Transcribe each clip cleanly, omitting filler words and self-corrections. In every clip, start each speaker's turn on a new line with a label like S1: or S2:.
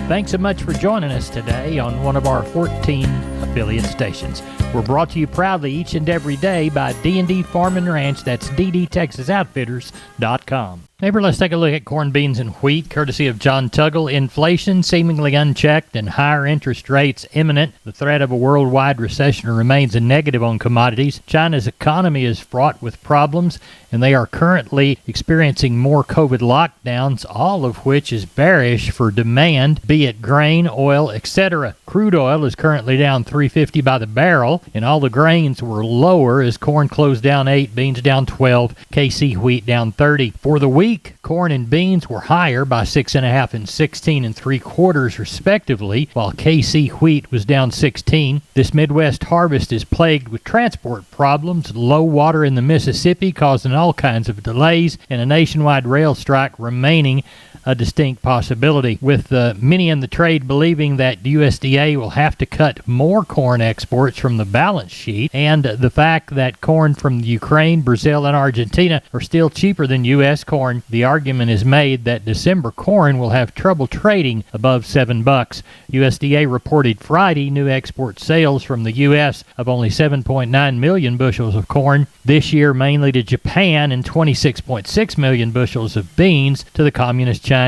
S1: Thanks so much for joining us today on one of our 14 affiliate stations. We're brought to you proudly each and every day by D&D Farm and Ranch. That's ddtexasoutfitters.com. Neighbor, let's take a look at corn, beans, and wheat, courtesy of John Tuggle. Inflation seemingly unchecked and higher interest rates imminent. The threat of a worldwide recession remains a negative on commodities. China's economy is fraught with problems, and they are currently experiencing more COVID lockdowns, all of which is bearish for demand, be it grain, oil, etc. Crude oil is currently down $3.50 by the barrel, and all the grains were lower as corn closed down 8, beans down 12, KC wheat down 30. For the week, corn and beans were higher by 6.5 and 16 3/4 respectively, while KC wheat was down 16. This Midwest harvest is plagued with transport problems, low water in the Mississippi causing all kinds of delays, and a nationwide rail strike remaining a distinct possibility, with many in the trade believing that USDA will have to cut more corn exports from the balance sheet, and the fact that corn from Ukraine, Brazil, and Argentina are still cheaper than U.S. corn. The argument is made that December corn will have trouble trading above $7. USDA reported Friday new export sales from the U.S. of only 7.9 million bushels of corn this year, mainly to Japan, and 26.6 million bushels of beans to the Communist Chinese.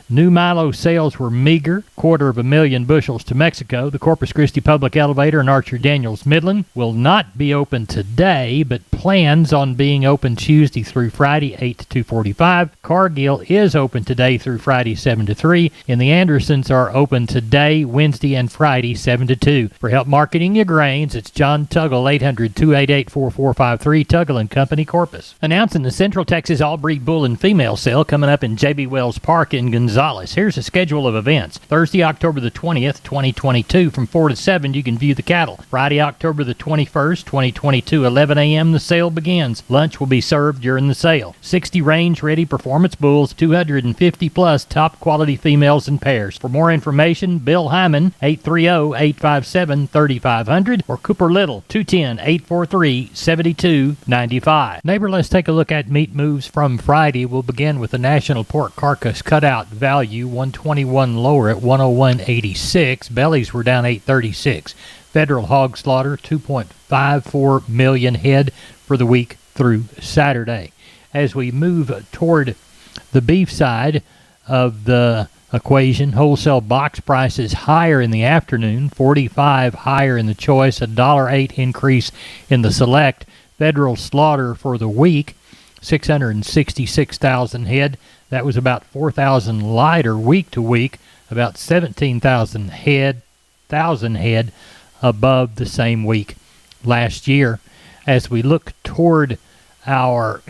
S1: New milo sales were meager, 250,000 bushels to Mexico. The Corpus Christi Public Elevator in Archer Daniels Midland will not be open today, but plans on being open Tuesday through Friday 8 to 2:45. Cargill is open today through Friday 7 to 3, and the Andersons are open today, Wednesday, and Friday 7 to 2. For help marketing your grains, it's John Tuggle, 800-288-4453, Tuggle & Company, Corpus. Announcing the Central Texas All-Breed Bull and Female Sale coming up in J.B. Wells Park in Gonzales. Here's a schedule of events. Thursday, October the 20th, 2022, from 4 to 7, you can view the cattle. Friday, October the 21st, 2022, 11 a.m., the sale begins. Lunch will be served during the sale. 60 range-ready performance bulls, 250-plus top-quality females and pairs. For more information, Bill Hyman, 830-857-3500, or Cooper Little, 210-843-7295. Neighbor, let's take a look at meat moves from Friday. We'll begin with the National Pork Carcass Cutout Value, 121 lower at 101.86. Bellies were down 8.36. Federal hog slaughter, 2.54 million head for the week through Saturday. As we move toward the beef side of the equation, wholesale box prices higher in the afternoon, 45 higher in the choice, a $1.08 increase in the select. Federal slaughter for the week, 666,000 head. That was about 4,000 lighter week to week, about 17,000 head, above the same week last year. As we look toward our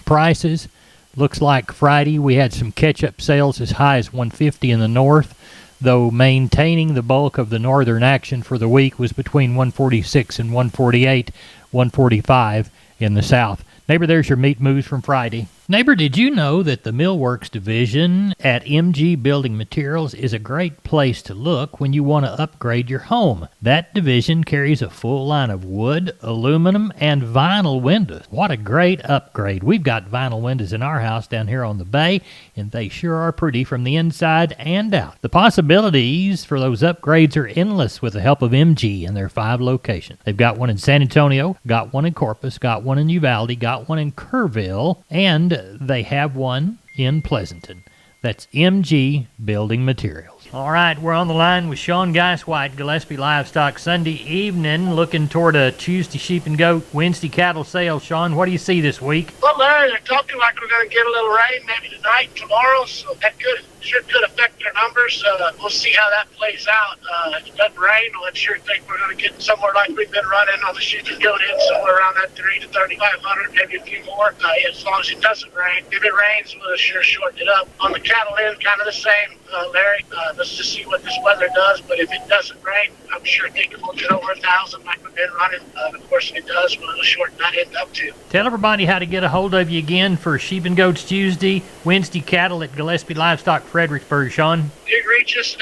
S1: prices, looks like Friday we had some catch-up sales as high as 150 in the north, though maintaining the bulk of the northern action for the week was between 146 and 148, 145 in the south. Neighbor, there's your meat moves from Friday. Neighbor, did you know that the Millworks division at MG Building Materials is a great place to look when you want to upgrade your home? That division carries a full line of wood, aluminum, and vinyl windows. What a great upgrade. We've got vinyl windows in our house down here on the bay, and they sure are pretty from the inside and out. The possibilities for those upgrades are endless with the help of MG and their 5 locations. They've got one in San Antonio, got one in Corpus, got one in Uvalde, got one in Kerrville, and they have one in Pleasanton. That's MG Building Materials. All right, we're on the line with Sean Geiswhite, Gillespie Livestock, Sunday evening, looking toward a Tuesday sheep and goat, Wednesday cattle sale. Sean, what do you see this week?
S2: Well, Larry, they're talking like we're going to get a little rain maybe tonight, tomorrow, so that sure could affect our numbers. We'll see how that plays out. If it doesn't rain, I sure think we're going to get somewhere like we've been running on the sheep and goat end, somewhere around that 3,000 to 3,500, maybe a few more, as long as it doesn't rain. If it rains, we'll sure shorten it up. On the cattle end, kind of the same, Larry. Let's just see what this weather does, but if it doesn't rain, I'm sure thinking we'll get over 1,000 like we've been running. Of course, if it does, we'll shorten that end up too.
S1: Tell everybody how to get a hold of you again for Sheep and Goats Tuesday, Wednesday cattle at Gillespie Livestock, Fredericksburg. Sean?
S2: You can reach us at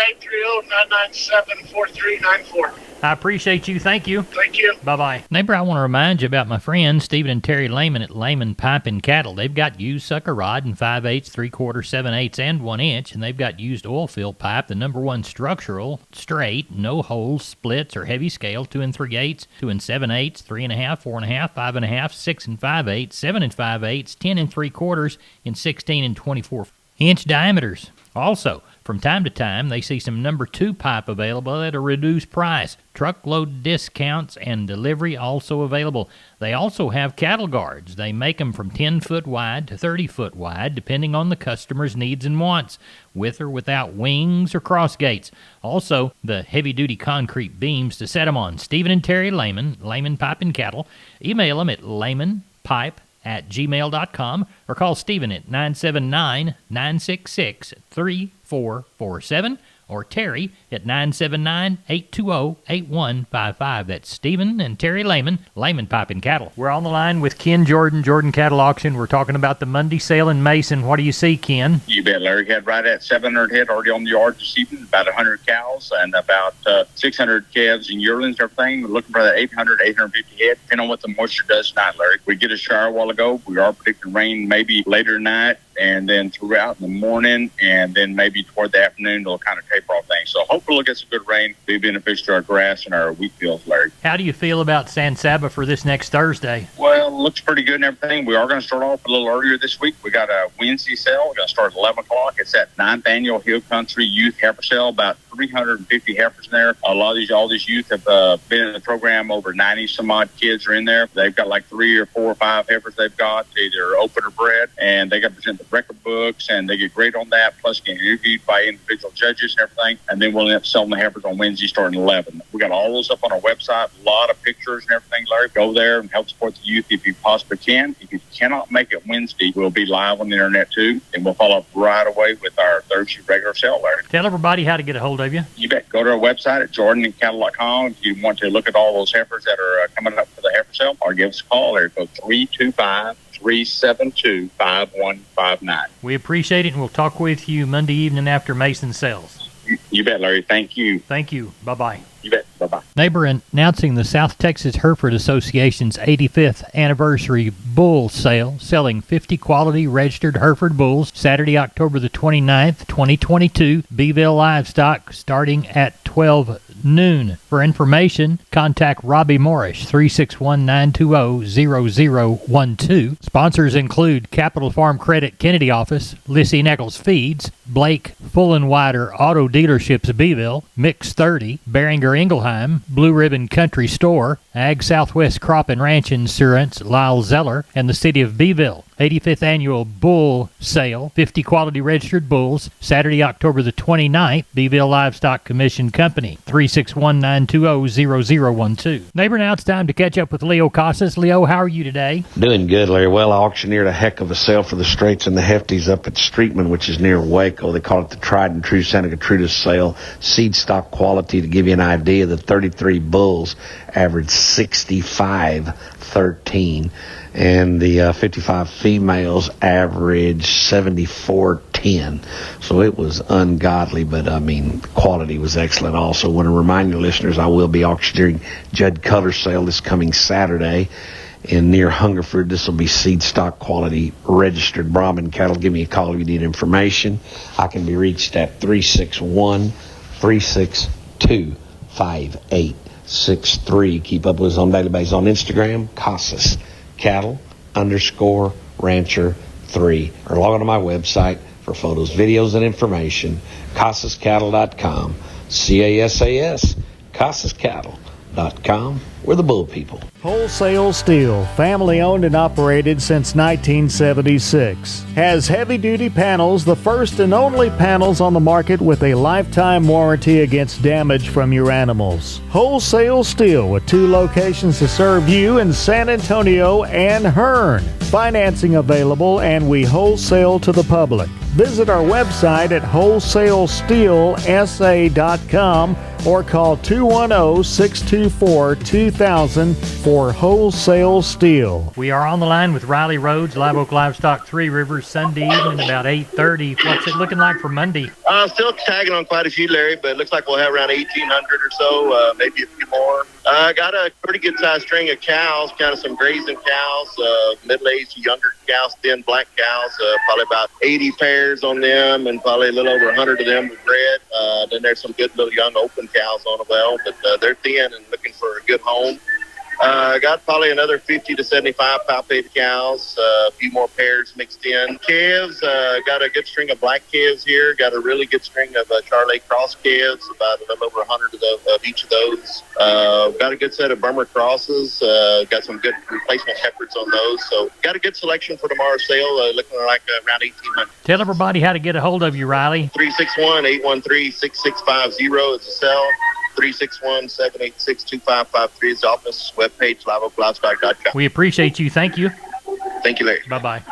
S2: 830-997-4394.
S1: I appreciate you. Thank you.
S2: Thank you.
S1: Bye-bye. Neighbor, I want to remind you about my friends Stephen and Terry Lehman at Lehman Pipe and Cattle. They've got used sucker rod in 5/8, 3/4, 7/8, and 1 inch, and they've got used oil fill pipe, the #1 structural, straight, no holes, splits, or heavy scale, 2 3/8, 2 7/8, 3.5, 4.5, 5.5, 6 5/8, 7 5/8, 10 3/4, and 16 and 24-inch diameters. Also, from time to time, they see some #2 pipe available at a reduced price. Truckload discounts and delivery also available. They also have cattle guards. They make them from 10-foot wide to 30-foot wide, depending on the customer's needs and wants, with or without wings or cross gates. Also, the heavy-duty concrete beams to set them on. Stephen and Terry Lehman, Lehman Pipe and Cattle. Email them at lehmanpipe@gmail.com or call Stephen at 979-966-3447 or Terry at 979-820-8155. That's Stephen and Terry Lehman, Lehman Pipe and Cattle. We're on the line with Ken Jordan, Jordan Cattle Auction. We're talking about the Monday sale in Mason. What do you see, Ken?
S3: You bet, Larry. Had right at 700 head already on the yard this evening, about 100 cows and about 600 calves and yearlings and everything. We're looking for that 800, 850 head, depending on what the moisture does tonight, Larry. We get a shower a while ago. We are predicting rain maybe later tonight and then throughout in the morning, and then maybe toward the afternoon it'll kind of taper off things. So hopefully we'll get some good rain, be beneficial to our grass and our wheat fields, Larry.
S1: How do you feel about San Saba for this next Thursday?
S3: Well, it looks pretty good and everything. We are going to start off a little earlier this week. We got a Wednesday sale. We're going to start at 11 o'clock. It's at 9th Annual Hill Country Youth Heifer Sale. About 350 heifers in there. All these youth have been in the program. Over 90 some odd kids are in there. They've got like 3 or 4 or 5 heifers they've got, either open or bred, and they got to present the record books, and they get great on that, plus get interviewed by individual judges and everything, and then we'll end up selling the heifers on Wednesday starting at 11. We got all those up on our website, a lot of pictures and everything, Larry. Go there and help support the youth if you possibly can. If you cannot make it Wednesday, we'll be live on the internet too, and we'll follow up right away with our Thursday regular sale, Larry.
S1: Tell everybody how to get a hold of you.
S3: You bet. Go to our website at jordancattle.com if you want to look at all those heifers that are coming up for the heifer sale, or give us a call there. Go 325-372-5159.
S1: We appreciate it, and we'll talk with you Monday evening after Mason sells.
S3: You bet, Larry. Thank you.
S1: Thank you. Bye-bye.
S3: You bet. Bye-bye.
S1: Neighbor, announcing the South Texas Hereford Association's 85th anniversary bull sale, selling 50 quality registered Hereford bulls, Saturday, October the 29th, 2022, Beeville Livestock, starting at 12 noon. For information, contact Robbie Morris, 361-920-0012. Sponsors include Capital Farm Credit Kennedy Office, Lissy Nichols Feeds, Blake Full and Wider Auto Dealerships Beeville, Mix 30, Behringer Ingelheim, Blue Ribbon Country Store, Ag Southwest Crop and Ranch Insurance, Lyle Zeller, and the City of Beeville. 85th Annual Bull Sale, 50 quality registered bulls, Saturday, October the 29th, Beeville Livestock Commission Company, 361-920-0012. Neighbor, now it's time to catch up with Leo Casas. Leo, how are you today?
S4: Doing good, Larry. Well, I auctioneered a heck of a sale for the straights and the hefties up at Streetman, which is near Waco. They call it the Tried and True Santa Gertrudis sale. Seed stock quality, to give you an idea, the 33 bulls averaged 65-13. And the 55 females averaged 74-10. So it was ungodly, but I mean, quality was excellent. Also, want to remind your listeners, I will be auctioneering Judd Culler's sale this coming Saturday in near Hungerford. This will be seed stock quality registered Brahman cattle. Give me a call if you need information. I can be reached at 361-362-5863. Keep up with us on daily basis on Instagram, Casas Cattle _Rancher 3, or log on to my website for photos, videos, and information, CasasCattle.com, CASAS, CasasCattle.com. We're the bull people.
S5: Wholesale Steel, family owned and operated since 1976. Has heavy-duty panels, the first and only panels on the market with a lifetime warranty against damage from your animals. Wholesale Steel, with 2 locations to serve you in San Antonio and Hearn. Financing available, and we wholesale to the public. Visit our website at wholesalesteelsa.com or call 210-624-2000 for Wholesale Steel.
S1: We are on the line with Riley Rhodes, Live Oak Livestock, Three Rivers, Sunday evening about 8:30. What's it looking like for Monday?
S6: Still tagging on quite a few, Larry, but it looks like we'll have around 1,800 or so, maybe a few more. Got a pretty good-sized string of cows, kind of some grazing cows, middle-aged, younger cows, thin black cows, probably about 80 pairs on them, and probably a little over 100 of them with bred. Then there's some good little young open cows on as well, but they're thin and looking for a good home. Got probably another 50 to 75 palpated cows, a few more pairs mixed in. Calves, got a good string of black calves here. Got a really good string of Charolais cross calves, about a little over 100 of each of those. Got a good set of Burma crosses. Got some good replacement heifers on those. So got a good selection for tomorrow's sale, looking like around 1,800.
S1: Tell everybody how to get a hold of you, Riley.
S6: 361-813-6650 is the cell. 361-786-2553 is the office. Webpage, liveoaklivestock.com.
S1: We appreciate you. Thank you.
S6: Thank you, Larry.
S1: Bye-bye.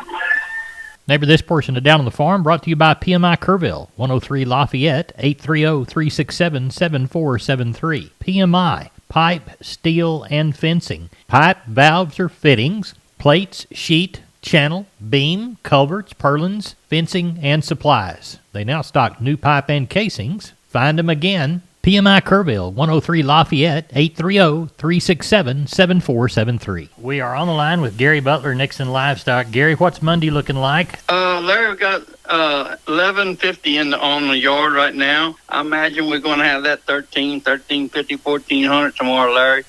S1: Neighbor, this portion of Down on the Farm brought to you by PMI Kerrville, 103 Lafayette, 830-367-7473. PMI, pipe, steel, and fencing. Pipe, valves, or fittings, plates, sheet, channel, beam, culverts, purlins, fencing, and supplies. They now stock new pipe and casings. Find them again. PMI Kerrville, 103 Lafayette, 830-367-7473. We are on the line with Gary Butler, Nixon Livestock. Gary, what's Monday looking like?
S7: Larry, we've got 1150 on the yard right now. I imagine we're going to have that 1350, 1400 tomorrow, Larry.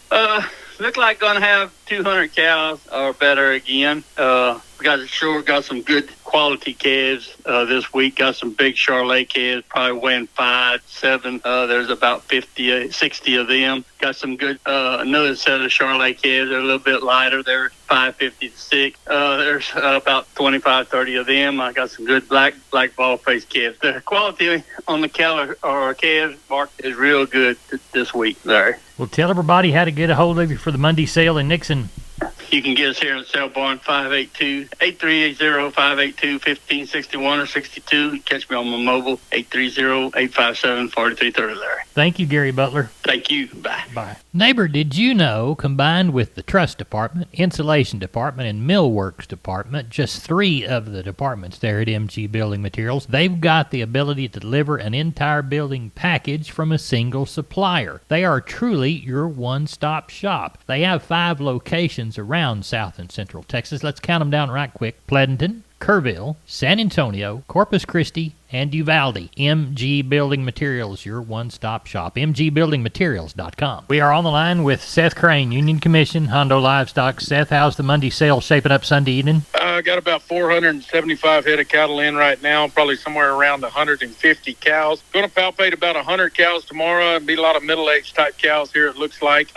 S7: Look like going to have 200 cows or better again. We got some good quality calves this week. Got some big Charolais calves, probably weighing 5, 7. There's about 50, 60 of them. Got some good, another set of Charolais calves. They're a little bit lighter. They're 550 to 6. There's about 25, 30 of them. I got some good black ball-faced calves. The quality on the calves mark is real good this week, Larry.
S1: Well, tell everybody how to get a hold of you for the Monday sale in Nixon.
S7: You can get us here at Sale Barn, 582-8380-582-1561 or 62. Catch me on my mobile, 830-857-4330, Larry.
S1: Thank you, Gary Butler.
S7: Thank you. Bye.
S1: Bye. Neighbor, did you know, combined with the truss department, insulation department, and millworks department, just 3 of the departments there at MG Building Materials, they've got the ability to deliver an entire building package from a single supplier. They are truly your one-stop shop. They have 5 locations around South and Central Texas. Let's count them down right quick. Pleasanton, Kerrville, San Antonio, Corpus Christi, and Uvalde. MG Building Materials, your one-stop shop. MGBuildingMaterials.com. We are on the line with Seth Crane, Union Commission, Hondo Livestock. Seth, how's the Monday sale shaping up Sunday evening?
S8: Got about 475 head of cattle in right now, probably somewhere around 150 cows. Going to palpate about 100 cows tomorrow. Be a lot of middle-aged type cows here, it looks like.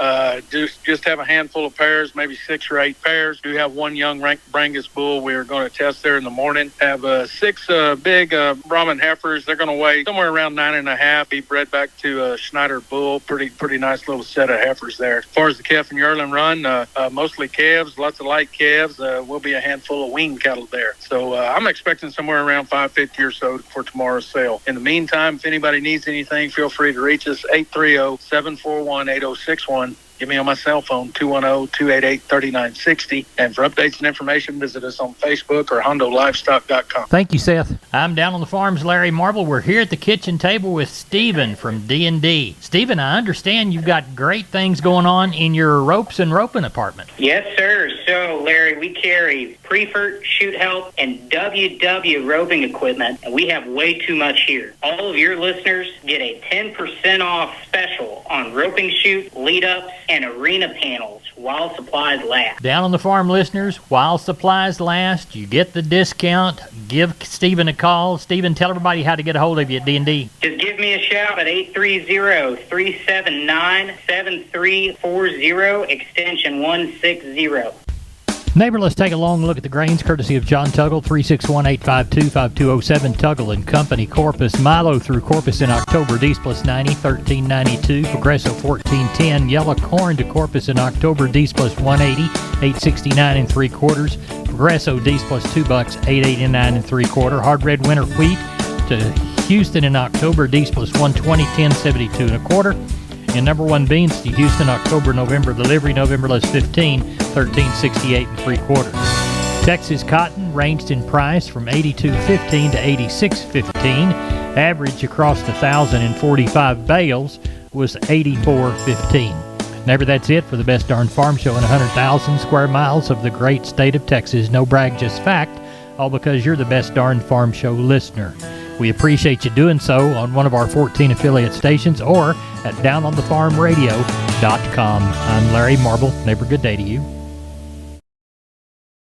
S8: Just have a handful of pairs, maybe 6 or 8 pairs. Do have one young Brangus bull we're going to test there in the morning. Have 6 big Brahman heifers. They're going to weigh somewhere around 9.5. Be bred back to Schneider bull. Pretty nice little set of heifers there. As far as the calf and yearling run, mostly calves, lots of light calves. Will be a handful of weaned cattle there. So I'm expecting somewhere around 550 or so for tomorrow's sale. In the meantime, if anybody needs anything, feel free to reach us, 830-741-8061. Get me on my cell phone, 210-288-3960. And for updates and information, visit us on Facebook or HondoLivestock.com.
S1: Thank you, Seth. I'm Down on the Farm's Larry Marble. We're here at the kitchen table with Stephen from D&D. Stephen, I understand you've got great things going on in your ropes and roping department.
S9: Yes, sir. So, Larry, we carry Preferred, Shoot Help, and WW roping equipment, and we have way too much here. All of your listeners get a 10% off special on roping chute, lead-ups, and arena panels while supplies last.
S1: Down on the Farm listeners, while supplies last, you get the discount. Give Stephen a call. Stephen, tell everybody how to get a hold of you at D&D.
S9: Just give me a shout at 830-379-7340, extension 160.
S1: Neighbor, let's take a long look at the grains courtesy of John Tuggle, 361-852-5207, Tuggle and Company, Corpus. Milo through Corpus in October, D's plus 90, 1392. Progresso 1410. Yellow corn to Corpus in October, D's plus 180. $8.69 3/4. Progresso D's plus $2, $8.89 3/4. Hard red winter wheat to Houston in October, D's plus 120, $10.72 1/4. And number one beans to Houston, October, November delivery, November less 15, $13.68 3/4. Texas cotton ranged in price from $82.15 to $86.15. Average across the 1,045 bales was $84.15. Never, that's it for the best darn farm show in 100,000 square miles of the great state of Texas. No brag, just fact, all because you're the best darn farm show listener. We appreciate you doing so on one of our 14 affiliate stations or at downonthefarmradio.com. I'm Larry Marble. Never good day to you.